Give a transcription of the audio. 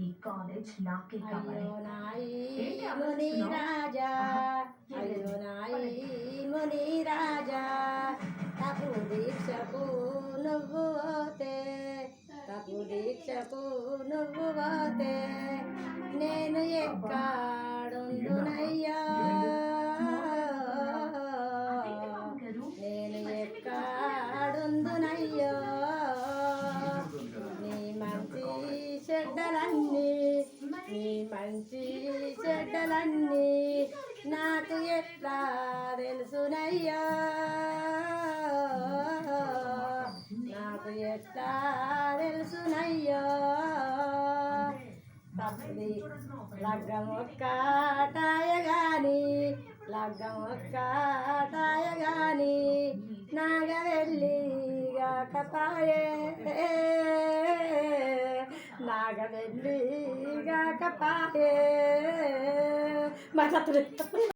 ఈ కాలేజ్ నాకే కావాలి. అయ్యో నాయి ఏంటి ముని ఆలోచిస్తున్నావు? రాజా, ఆహా, ఏం అయ్యో లేదు. నాయి పదండి. ముని రాజా, తపు దీక్షకు నువ్వు పోతే, తపు దీక్షకు నువ్వు పోతే, నేను ఎక్కడుందునయ్యా, అదేంటి బాబు గారు, నేను ఈ మధ్య మీకు ఎక్కడుందునయ్యో, నీ మంచి చెడ్డలన్నీ, నీ మంచి చెడ్డలన్నీ నాకు ఎట్లా తెలుసునయ్యా, నాకు ఎట్లా తెలుసునయ్యా, తప్పది లగ్గం ఒక్కటాయ గాని, లగ్గం ఒక్కటాయ గాని నాగవెల్లి గాకపాయే, నాగవెల్లి గాకపాయే మా